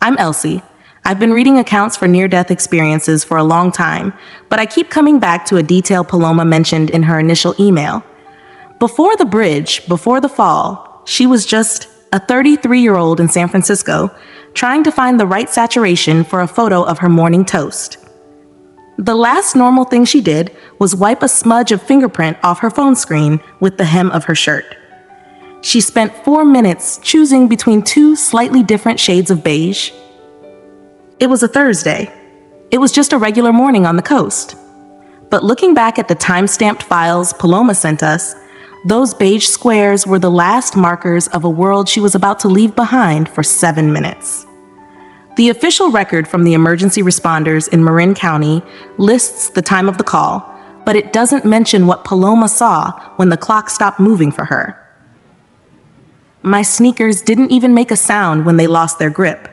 I'm Elsie. I've been reading accounts for near-death experiences for a long time, but I keep coming back to a detail Paloma mentioned in her initial email. Before the bridge, before the fall, she was just a 33-year-old in San Francisco, trying to find the right saturation for a photo of her morning toast. The last normal thing she did was wipe a smudge of fingerprint off her phone screen with the hem of her shirt. She spent 4 minutes choosing between two slightly different shades of beige. It was a Thursday. It was just a regular morning on the coast. But looking back at the time-stamped files Paloma sent us, those beige squares were the last markers of a world she was about to leave behind for 7 minutes. The official record from the emergency responders in Marin County lists the time of the call, but it doesn't mention what Paloma saw when the clock stopped moving for her. My sneakers didn't even make a sound when they lost their grip.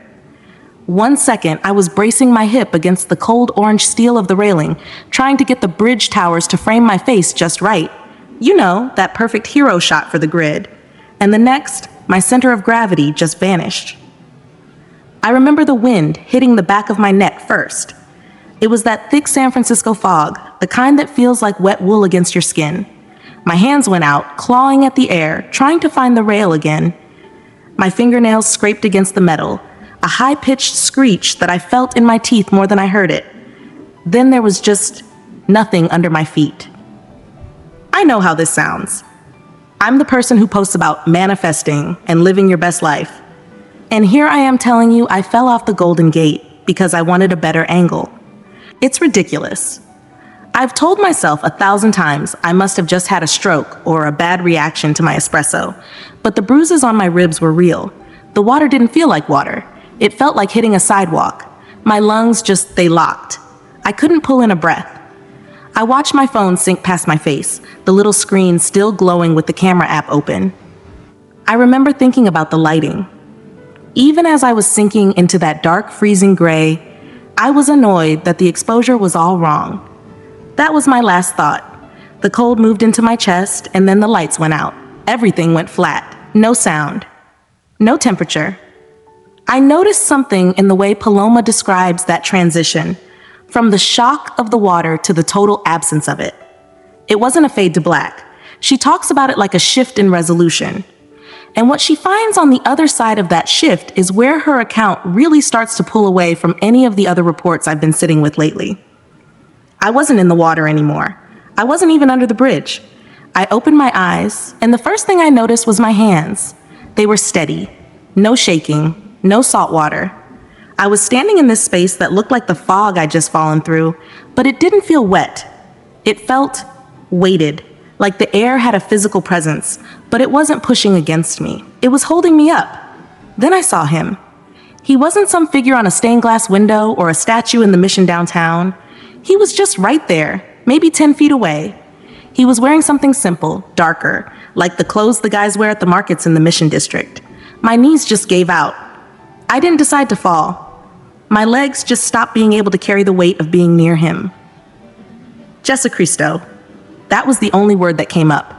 1 second, I was bracing my hip against the cold orange steel of the railing, trying to get the bridge towers to frame my face just right. You know, that perfect hero shot for the grid. And the next, my center of gravity just vanished. I remember the wind hitting the back of my neck first. It was that thick San Francisco fog, the kind that feels like wet wool against your skin. My hands went out, clawing at the air, trying to find the rail again. My fingernails scraped against the metal, a high-pitched screech that I felt in my teeth more than I heard it. Then there was just nothing under my feet. I know how this sounds. I'm the person who posts about manifesting and living your best life. And here I am telling you I fell off the Golden Gate because I wanted a better angle. It's ridiculous. I've told myself 1,000 times I must have just had a stroke or a bad reaction to my espresso, but the bruises on my ribs were real. The water didn't feel like water. It felt like hitting a sidewalk. My lungs they locked. I couldn't pull in a breath. I watched my phone sink past my face, the little screen still glowing with the camera app open. I remember thinking about the lighting. Even as I was sinking into that dark, freezing gray, I was annoyed that the exposure was all wrong. That was my last thought. The cold moved into my chest, and then the lights went out. Everything went flat. No sound. No temperature. I noticed something in the way Paloma describes that transition, from the shock of the water to the total absence of it. It wasn't a fade to black. She talks about it like a shift in resolution. And what she finds on the other side of that shift is where her account really starts to pull away from any of the other reports I've been sitting with lately. I wasn't in the water anymore. I wasn't even under the bridge. I opened my eyes, and the first thing I noticed was my hands. They were steady, no shaking, no salt water. I was standing in this space that looked like the fog I'd just fallen through, but it didn't feel wet. It felt weighted, like the air had a physical presence, but it wasn't pushing against me. It was holding me up. Then I saw him. He wasn't some figure on a stained glass window or a statue in the Mission downtown. He was just right there, maybe 10 feet away. He was wearing something simple, darker, like the clothes the guys wear at the markets in the Mission district. My knees just gave out. I didn't decide to fall. My legs just stopped being able to carry the weight of being near him. Jesucristo. That was the only word that came up.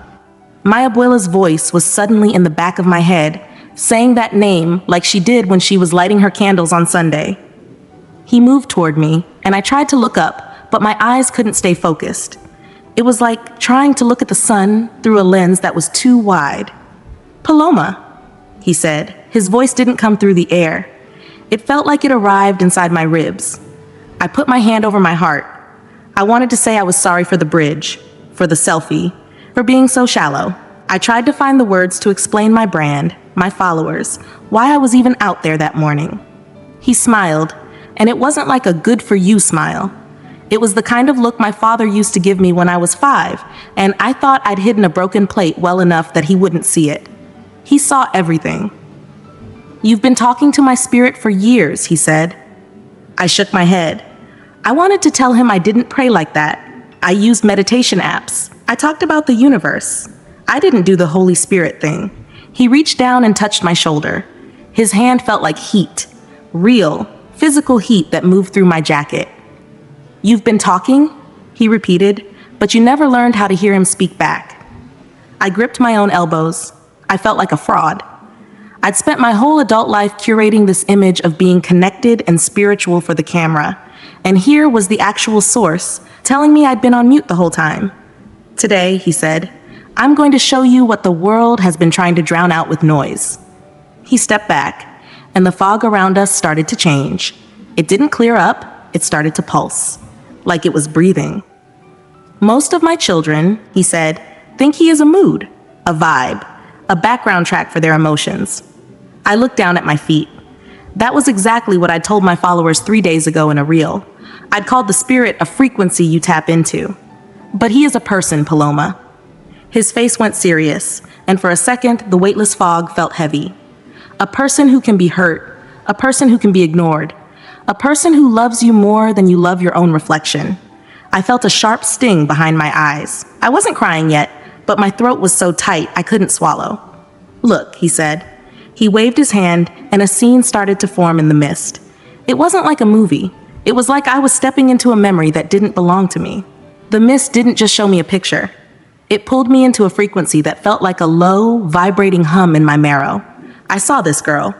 My abuela's voice was suddenly in the back of my head, saying that name like she did when she was lighting her candles on Sunday. He moved toward me, and I tried to look up, but my eyes couldn't stay focused. It was like trying to look at the sun through a lens that was too wide. Paloma, he said. His voice didn't come through the air. It felt like it arrived inside my ribs. I put my hand over my heart. I wanted to say I was sorry for the bridge, for the selfie, for being so shallow. I tried to find the words to explain my brand, my followers, why I was even out there that morning. He smiled, and it wasn't like a good-for-you smile. It was the kind of look my father used to give me when I was 5, and I thought I'd hidden a broken plate well enough that he wouldn't see it. He saw everything. "You've been talking to my spirit for years," he said. I shook my head. I wanted to tell him I didn't pray like that. I used meditation apps. I talked about the universe. I didn't do the Holy Spirit thing. He reached down and touched my shoulder. His hand felt like heat, real, physical heat that moved through my jacket. "You've been talking?" he repeated, but you never learned how to hear him speak back. I gripped my own elbows. I felt like a fraud. I'd spent my whole adult life curating this image of being connected and spiritual for the camera, and here was the actual source, telling me I'd been on mute the whole time. Today, he said, I'm going to show you what the world has been trying to drown out with noise. He stepped back, and the fog around us started to change. It didn't clear up, it started to pulse, like it was breathing. Most of my children, he said, think he is a mood, a vibe, a background track for their emotions. I looked down at my feet. That was exactly what I told my followers 3 days ago in a reel. I'd called the spirit a frequency you tap into. But he is a person, Paloma. His face went serious, and for a second, the weightless fog felt heavy. A person who can be hurt, a person who can be ignored, a person who loves you more than you love your own reflection. I felt a sharp sting behind my eyes. I wasn't crying yet, but my throat was so tight I couldn't swallow. Look, he said. He waved his hand, and a scene started to form in the mist. It wasn't like a movie. It was like I was stepping into a memory that didn't belong to me. The mist didn't just show me a picture. It pulled me into a frequency that felt like a low, vibrating hum in my marrow. I saw this girl.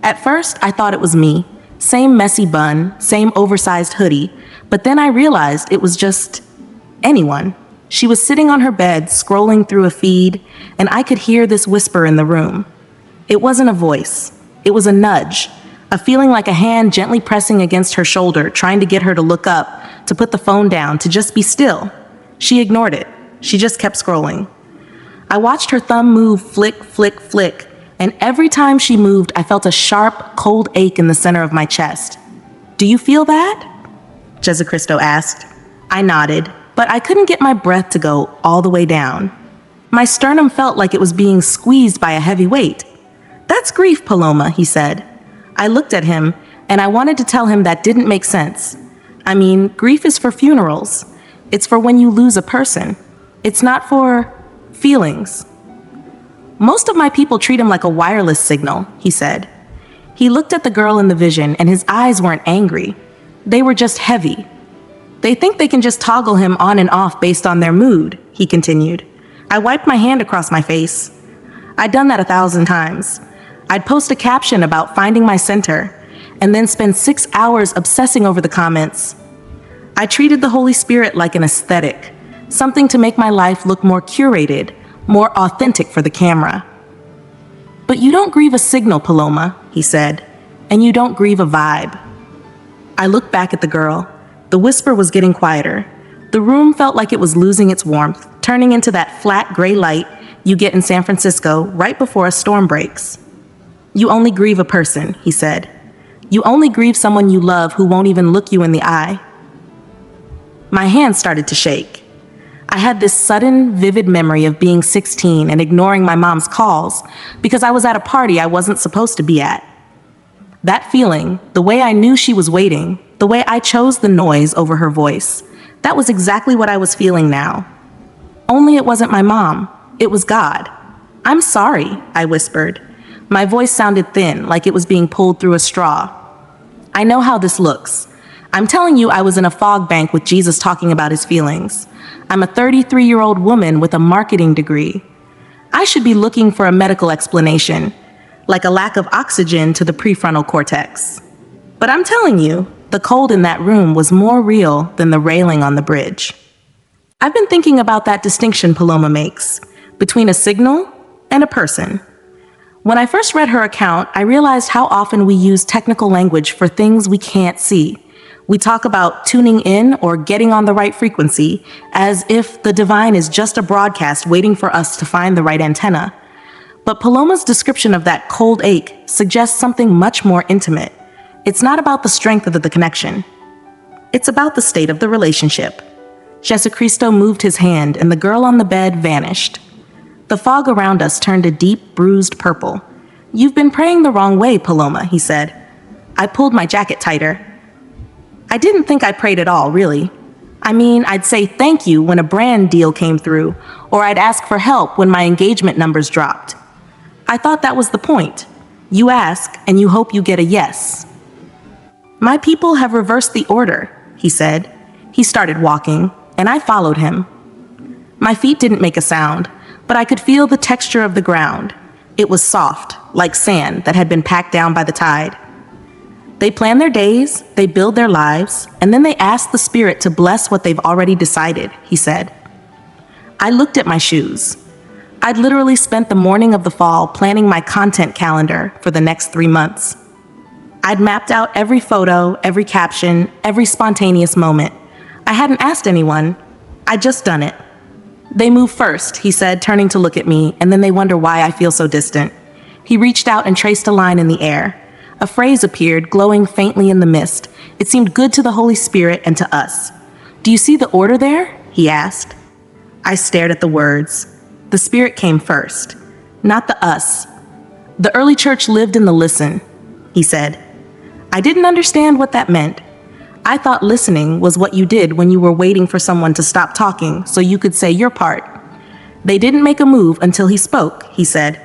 At first, I thought it was me. Same messy bun, same oversized hoodie, but then I realized it was just anyone. She was sitting on her bed, scrolling through a feed, and I could hear this whisper in the room. It wasn't a voice. It was a nudge, a feeling like a hand gently pressing against her shoulder, trying to get her to look up, to put the phone down, to just be still. She ignored it. She just kept scrolling. I watched her thumb move, flick, flick, flick, and every time she moved, I felt a sharp, cold ache in the center of my chest. Do you feel that? Jesucristo asked. I nodded, but I couldn't get my breath to go all the way down. My sternum felt like it was being squeezed by a heavy weight. That's grief, Paloma, he said. I looked at him, and I wanted to tell him that didn't make sense. I mean, grief is for funerals. It's for when you lose a person. It's not for feelings. Most of my people treat him like a wireless signal, he said. He looked at the girl in the vision, and his eyes weren't angry. They were just heavy. They think they can just toggle him on and off based on their mood, he continued. I wiped my hand across my face. I'd done that 1,000 times. I'd post a caption about finding my center, and then spend 6 hours obsessing over the comments. I treated the Holy Spirit like an aesthetic, something to make my life look more curated, more authentic for the camera. But you don't grieve a signal, Paloma, he said, and you don't grieve a vibe. I looked back at the girl. The whisper was getting quieter. The room felt like it was losing its warmth, turning into that flat gray light you get in San Francisco right before a storm breaks. You only grieve a person, he said. You only grieve someone you love who won't even look you in the eye. My hands started to shake. I had this sudden, vivid memory of being 16 and ignoring my mom's calls because I was at a party I wasn't supposed to be at. That feeling, the way I knew she was waiting, the way I chose the noise over her voice, that was exactly what I was feeling now. Only it wasn't my mom. It was God. I'm sorry, I whispered. My voice sounded thin, like it was being pulled through a straw. I know how this looks. I'm telling you I was in a fog bank with Jesus talking about his feelings. I'm a 33-year-old woman with a marketing degree. I should be looking for a medical explanation, like a lack of oxygen to the prefrontal cortex. But I'm telling you, the cold in that room was more real than the railing on the bridge. I've been thinking about that distinction Paloma makes between a signal and a person. When I first read her account, I realized how often we use technical language for things we can't see. We talk about tuning in or getting on the right frequency as if the divine is just a broadcast waiting for us to find the right antenna. But Paloma's description of that cold ache suggests something much more intimate. It's not about the strength of the connection. It's about the state of the relationship. Jesucristo moved his hand and the girl on the bed vanished. The fog around us turned a deep, bruised purple. You've been praying the wrong way, Paloma, he said. I pulled my jacket tighter. I didn't think I prayed at all, really. I mean, I'd say thank you when a brand deal came through, or I'd ask for help when my engagement numbers dropped. I thought that was the point. You ask, and you hope you get a yes. My people have reversed the order, he said. He started walking, and I followed him. My feet didn't make a sound, but I could feel the texture of the ground. It was soft, like sand that had been packed down by the tide. They plan their days, they build their lives, and then they ask the spirit to bless what they've already decided, he said. I looked at my shoes. I'd literally spent the morning of the fall planning my content calendar for the next 3 months. I'd mapped out every photo, every caption, every spontaneous moment. I hadn't asked anyone. I'd just done it. They move first, he said, turning to look at me, and then they wonder why I feel so distant. He reached out and traced a line in the air. A phrase appeared, glowing faintly in the mist. It seemed good to the Holy Spirit and to us. Do you see the order there? He asked. I stared at the words. The Spirit came first, not the us. The early church lived in the listen, he said. I didn't understand what that meant. I thought listening was what you did when you were waiting for someone to stop talking so you could say your part. They didn't make a move until he spoke, he said.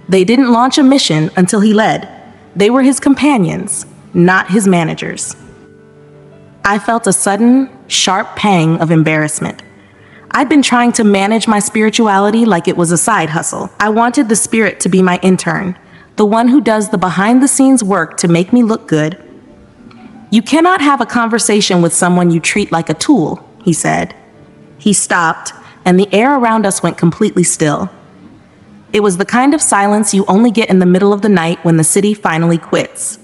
They didn't launch a mission until he led. They were his companions, not his managers. I felt a sudden, sharp pang of embarrassment. I'd been trying to manage my spirituality like it was a side hustle. I wanted the Spirit to be my intern, the one who does the behind-the-scenes work to make me look good. You cannot have a conversation with someone you treat like a tool, he said. He stopped, and the air around us went completely still. It was the kind of silence you only get in the middle of the night when the city finally quits.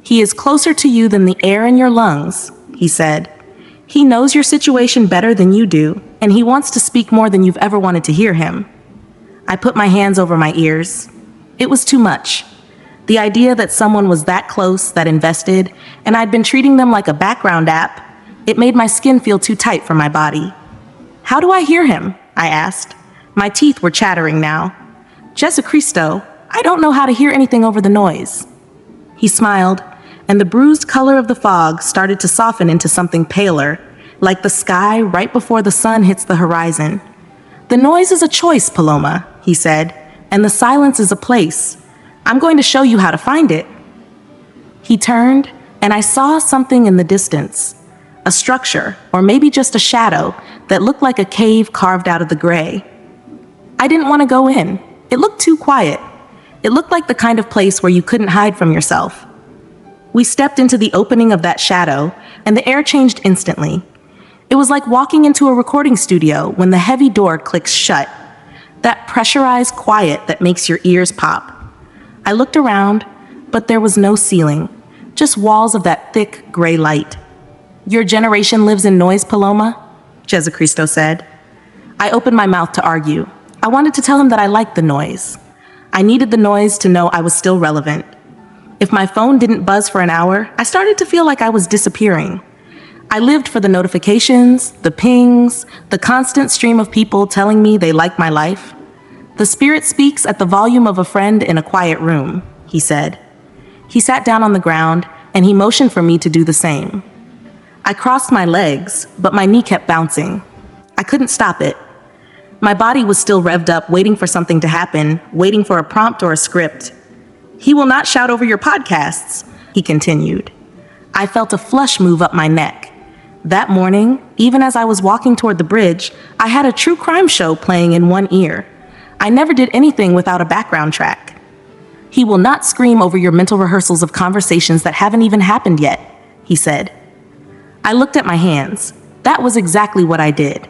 He is closer to you than the air in your lungs, he said. He knows your situation better than you do, and he wants to speak more than you've ever wanted to hear him. I put my hands over my ears. It was too much. The idea that someone was that close, that invested, and I'd been treating them like a background app, it made my skin feel too tight for my body. How do I hear him? I asked. My teeth were chattering now. Jesucristo, I don't know how to hear anything over the noise. He smiled, and the bruised color of the fog started to soften into something paler, like the sky right before the sun hits the horizon. The noise is a choice, Paloma, he said, and the silence is a place. I'm going to show you how to find it. He turned, and I saw something in the distance, a structure, or maybe just a shadow, that looked like a cave carved out of the gray. I didn't want to go in. It looked too quiet. It looked like the kind of place where you couldn't hide from yourself. We stepped into the opening of that shadow, and the air changed instantly. It was like walking into a recording studio when the heavy door clicks shut, that pressurized quiet that makes your ears pop. I looked around, but there was no ceiling, just walls of that thick gray light. Your generation lives in noise, Paloma, Jesucristo said. I opened my mouth to argue. I wanted to tell him that I liked the noise. I needed the noise to know I was still relevant. If my phone didn't buzz for an hour, I started to feel like I was disappearing. I lived for the notifications, the pings, the constant stream of people telling me they like my life. The Spirit speaks at the volume of a friend in a quiet room, he said. He sat down on the ground, and he motioned for me to do the same. I crossed my legs, but my knee kept bouncing. I couldn't stop it. My body was still revved up, waiting for something to happen, waiting for a prompt or a script. He will not shout over your podcasts, he continued. I felt a flush move up my neck. That morning, even as I was walking toward the bridge, I had a true crime show playing in one ear. I never did anything without a background track. He will not scream over your mental rehearsals of conversations that haven't even happened yet, he said. I looked at my hands. That was exactly what I did.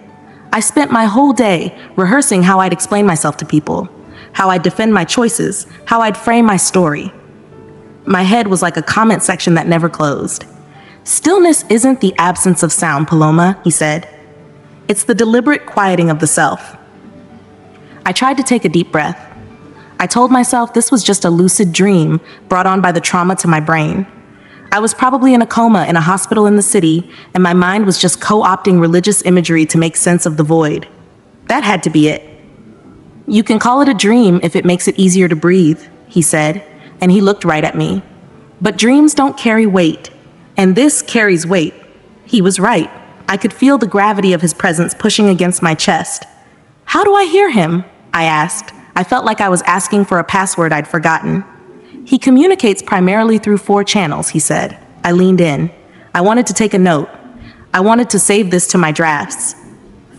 I spent my whole day rehearsing how I'd explain myself to people, how I'd defend my choices, how I'd frame my story. My head was like a comment section that never closed. Stillness isn't the absence of sound, Paloma, he said. It's the deliberate quieting of the self. I tried to take a deep breath. I told myself this was just a lucid dream brought on by the trauma to my brain. I was probably in a coma in a hospital in the city, and my mind was just co-opting religious imagery to make sense of the void. That had to be it. You can call it a dream if it makes it easier to breathe, he said, and he looked right at me. But dreams don't carry weight, and this carries weight. He was right. I could feel the gravity of his presence pushing against my chest. How do I hear him? I asked. I felt like I was asking for a password I'd forgotten. He communicates primarily through 4 channels, he said. I leaned in. I wanted to take a note. I wanted to save this to my drafts.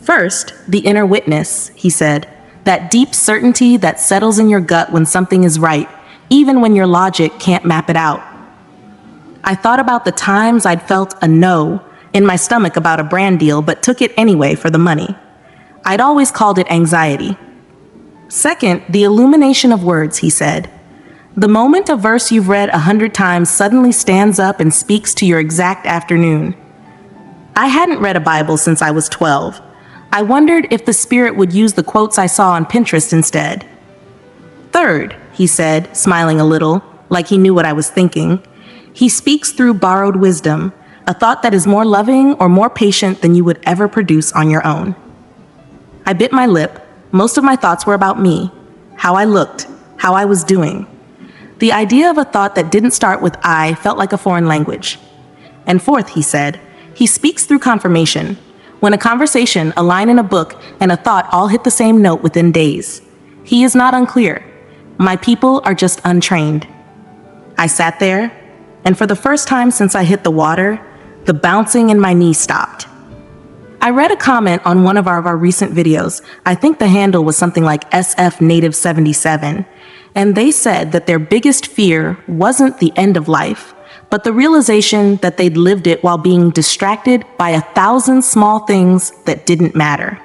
First, the inner witness, he said. that deep certainty that settles in your gut when something is right, even when your logic can't map it out. I thought about the times I'd felt a no in my stomach about a brand deal, but took it anyway for the money. I'd always called it anxiety. Second, the illumination of words, he said. The moment a verse you've read 100 times suddenly stands up and speaks to your exact afternoon. I hadn't read a Bible since I was 12. I wondered if the Spirit would use the quotes I saw on Pinterest instead. Third, he said, smiling a little, like he knew what I was thinking, he speaks through borrowed wisdom, a thought that is more loving or more patient than you would ever produce on your own. I bit my lip. Most of my thoughts were about me, how I looked, how I was doing. The idea of a thought that didn't start with I felt like a foreign language. And fourth, he said, he speaks through confirmation. When a conversation, a line in a book, and a thought all hit the same note within days. He is not unclear. My people are just untrained. I sat there, and for the first time since I hit the water, the bouncing in my knee stopped. I read a comment on one of our recent videos. I think the handle was something like SF Native 77, and they said that their biggest fear wasn't the end of life, but the realization that they'd lived it while being distracted by 1,000 small things that didn't matter.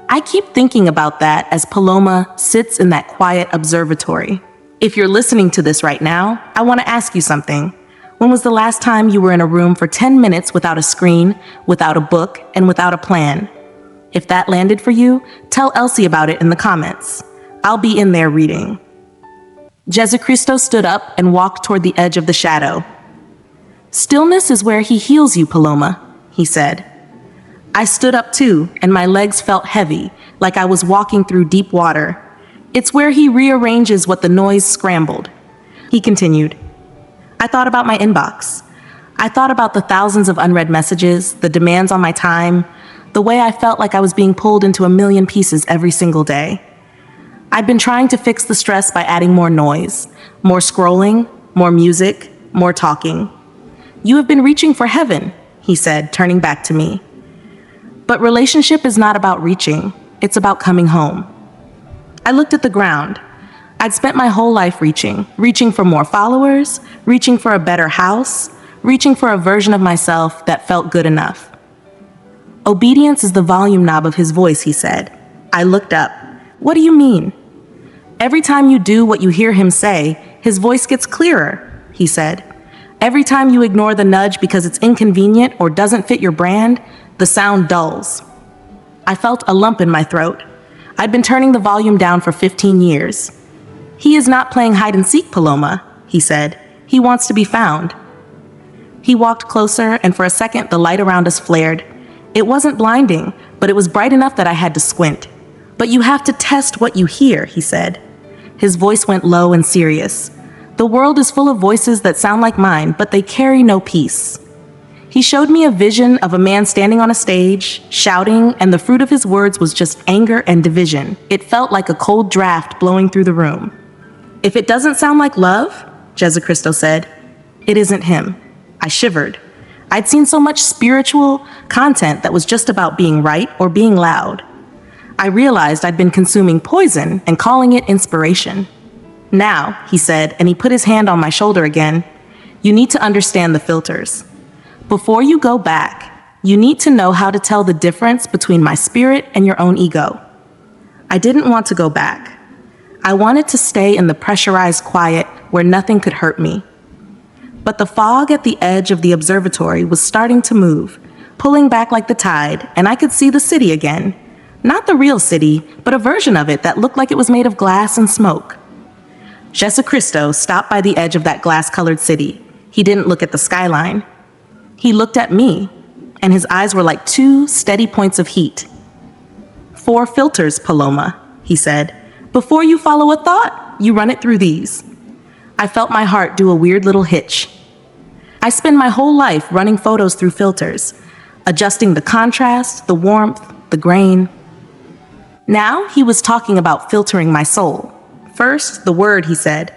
I keep thinking about that as Paloma sits in that quiet observatory. If you're listening to this right now, I want to ask you something. When was the last time you were in a room for 10 minutes without a screen, without a book, and without a plan? If that landed for you, tell Elsie about it in the comments. I'll be in there reading. Jesucristo stood up and walked toward the edge of the shadow. Stillness is where he heals you, Paloma, he said. I stood up too, and my legs felt heavy, like I was walking through deep water. It's where he rearranges what the noise scrambled. He continued. I thought about my inbox. I thought about the thousands of unread messages, the demands on my time, the way I felt like I was being pulled into a million pieces every single day. I'd been trying to fix the stress by adding more noise, more scrolling, more music, more talking. You have been reaching for heaven, he said, turning back to me. But relationship is not about reaching, it's about coming home. I looked at the ground. I'd spent my whole life reaching for more followers, reaching for a better house, reaching for a version of myself that felt good enough. Obedience is the volume knob of his voice, he said. I looked up. What do you mean? Every time you do what you hear him say, his voice gets clearer, he said. Every time you ignore the nudge because it's inconvenient or doesn't fit your brand, the sound dulls. I felt a lump in my throat. I'd been turning the volume down for 15 years. He is not playing hide and seek, Paloma, he said. He wants to be found. He walked closer, and for a second, the light around us flared. It wasn't blinding, but it was bright enough that I had to squint. But you have to test what you hear, he said. His voice went low and serious. The world is full of voices that sound like mine, but they carry no peace. He showed me a vision of a man standing on a stage, shouting, and the fruit of his words was just anger and division. It felt like a cold draft blowing through the room. If it doesn't sound like love, Jesucristo said, it isn't him. I shivered. I'd seen so much spiritual content that was just about being right or being loud. I realized I'd been consuming poison and calling it inspiration. Now, he said, and he put his hand on my shoulder again, you need to understand the filters. Before you go back, you need to know how to tell the difference between my spirit and your own ego. I didn't want to go back. I wanted to stay in the pressurized quiet where nothing could hurt me. But the fog at the edge of the observatory was starting to move, pulling back like the tide, and I could see the city again. Not the real city, but a version of it that looked like it was made of glass and smoke. Jesucristo stopped by the edge of that glass-colored city. He didn't look at the skyline. He looked at me, and his eyes were like two steady points of heat. 4 filters, Paloma, he said. Before you follow a thought, you run it through these. I felt my heart do a weird little hitch. I spend my whole life running photos through filters, adjusting the contrast, the warmth, the grain. Now he was talking about filtering my soul. First, the word, he said.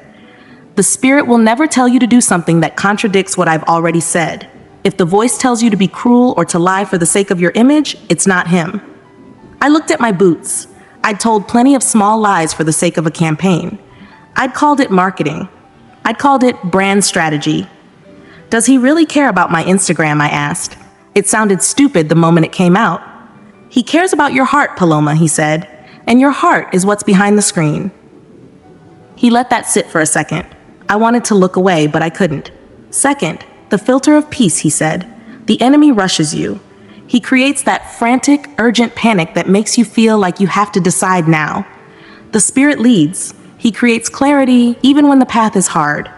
The spirit will never tell you to do something that contradicts what I've already said. If the voice tells you to be cruel or to lie for the sake of your image, it's not him. I looked at my boots. I'd told plenty of small lies for the sake of a campaign. I'd called it marketing. I'd called it brand strategy. Does he really care about my Instagram, I asked. It sounded stupid the moment it came out. He cares about your heart, Paloma, he said, and your heart is what's behind the screen. He let that sit for a second. I wanted to look away, but I couldn't. Second, the filter of peace, he said. The enemy rushes you. He creates that frantic, urgent panic that makes you feel like you have to decide now. The Spirit leads. He creates clarity even when the path is hard.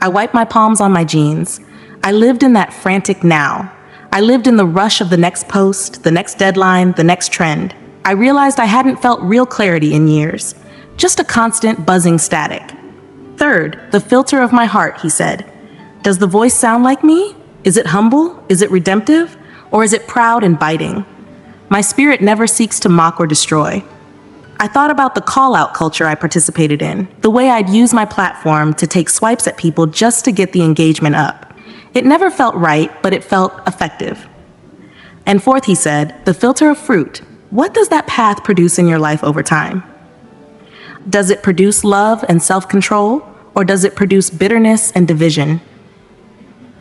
I wiped my palms on my jeans. I lived in that frantic now. I lived in the rush of the next post, the next deadline, the next trend. I realized I hadn't felt real clarity in years. Just a constant buzzing static. Third, the filter of my heart, he said. Does the voice sound like me? Is it humble? Is it redemptive? Or is it proud and biting? My spirit never seeks to mock or destroy. I thought about the call-out culture I participated in, the way I'd use my platform to take swipes at people just to get the engagement up. It never felt right, but it felt effective. And fourth, he said, the filter of fruit. What does that path produce in your life over time? Does it produce love and self-control, or does it produce bitterness and division?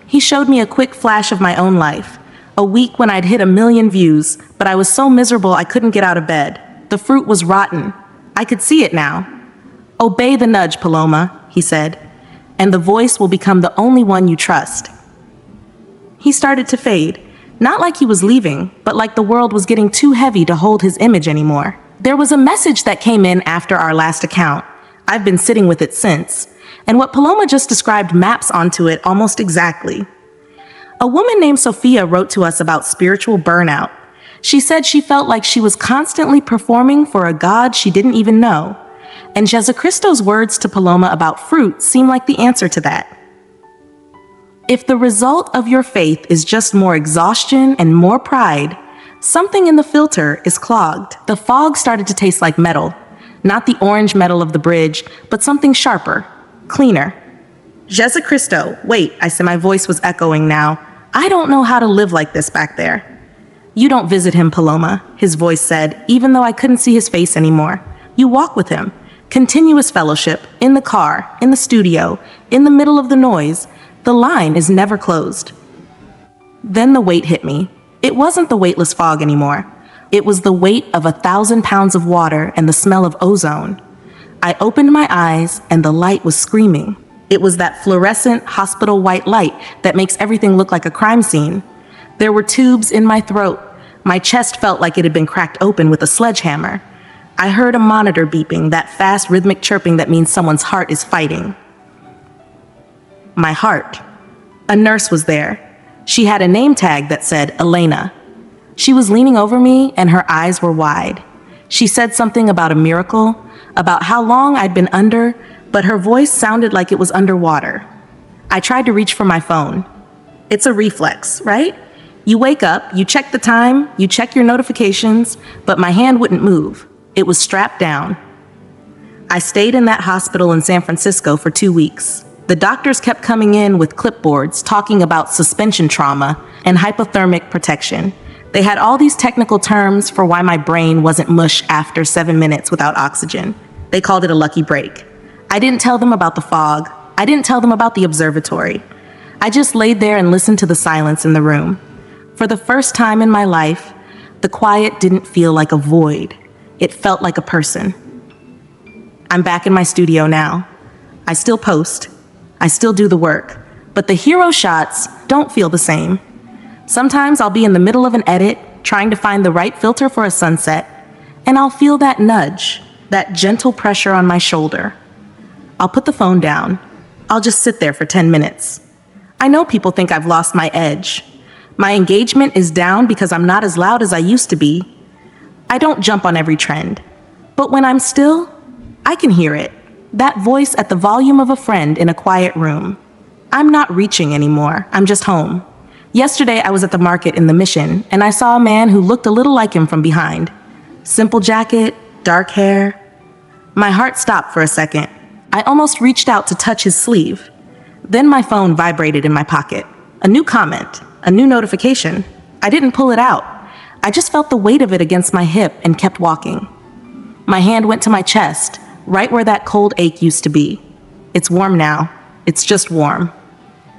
He showed me a quick flash of my own life, a week when I'd hit 1 million views, but I was so miserable I couldn't get out of bed. The fruit was rotten. I could see it now. Obey the nudge, Paloma, he said, and the voice will become the only one you trust. He started to fade, not like he was leaving, but like the world was getting too heavy to hold his image anymore. There was a message that came in after our last account. I've been sitting with it since, and what Paloma just described maps onto it almost exactly. A woman named Sophia wrote to us about spiritual burnout. She said she felt like she was constantly performing for a God she didn't even know. And Jesucristo's words to Paloma about fruit seem like the answer to that. If the result of your faith is just more exhaustion and more pride, something in the filter is clogged. The fog started to taste like metal, not the orange metal of the bridge, but something sharper, cleaner. Jesucristo, wait, I said, my voice was echoing now. I don't know how to live like this back there. You don't visit him, Paloma, his voice said, even though I couldn't see his face anymore. You walk with him. Continuous fellowship, in the car, in the studio, in the middle of the noise. The line is never closed. Then the weight hit me. It wasn't the weightless fog anymore. It was the weight of 1,000 pounds of water and the smell of ozone. I opened my eyes and the light was screaming. It was that fluorescent hospital white light that makes everything look like a crime scene. There were tubes in my throat. My chest felt like it had been cracked open with a sledgehammer. I heard a monitor beeping, that fast rhythmic chirping that means someone's heart is fighting. My heart. A nurse was there. She had a name tag that said Elena. She was leaning over me and her eyes were wide. She said something about a miracle, about how long I'd been under, but her voice sounded like it was underwater. I tried to reach for my phone. It's a reflex, right? You wake up, you check the time, you check your notifications, but my hand wouldn't move. It was strapped down. I stayed in that hospital in San Francisco for 2 weeks. The doctors kept coming in with clipboards talking about suspension trauma and hypothermic protection. They had all these technical terms for why my brain wasn't mush after 7 minutes without oxygen. They called it a lucky break. I didn't tell them about the fog. I didn't tell them about the observatory. I just laid there and listened to the silence in the room. For the first time in my life, the quiet didn't feel like a void. It felt like a person. I'm back in my studio now. I still post. I still do the work. But the hero shots don't feel the same. Sometimes I'll be in the middle of an edit, trying to find the right filter for a sunset, and I'll feel that nudge, that gentle pressure on my shoulder. I'll put the phone down. I'll just sit there for 10 minutes. I know people think I've lost my edge. My engagement is down because I'm not as loud as I used to be. I don't jump on every trend. But when I'm still, I can hear it. That voice at the volume of a friend in a quiet room. I'm not reaching anymore. I'm just home. Yesterday, I was at the market in the Mission, and I saw a man who looked a little like him from behind. Simple jacket, dark hair. My heart stopped for a second. I almost reached out to touch his sleeve. Then my phone vibrated in my pocket. A new comment, a new notification. I didn't pull it out. I just felt the weight of it against my hip and kept walking. My hand went to my chest, right where that cold ache used to be. It's warm now. It's just warm.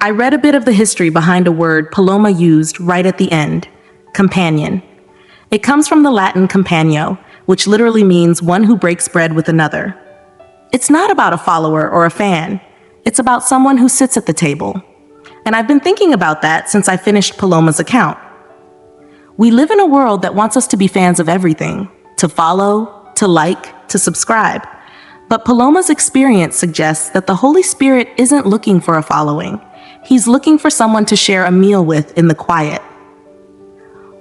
I read a bit of the history behind a word Paloma used right at the end: companion. It comes from the Latin compagno, which literally means one who breaks bread with another. It's not about a follower or a fan. It's about someone who sits at the table. And I've been thinking about that since I finished Paloma's account. We live in a world that wants us to be fans of everything, to follow, to like, to subscribe. But Paloma's experience suggests that the Holy Spirit isn't looking for a following. He's looking for someone to share a meal with in the quiet.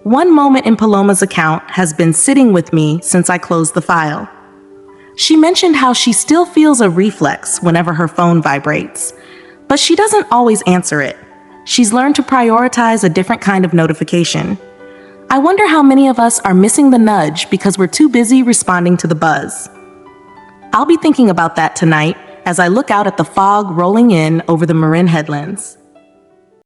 One moment in Paloma's account has been sitting with me since I closed the file. She mentioned how she still feels a reflex whenever her phone vibrates, but she doesn't always answer it. She's learned to prioritize a different kind of notification. I wonder how many of us are missing the nudge because we're too busy responding to the buzz. I'll be thinking about that tonight as I look out at the fog rolling in over the Marin headlands.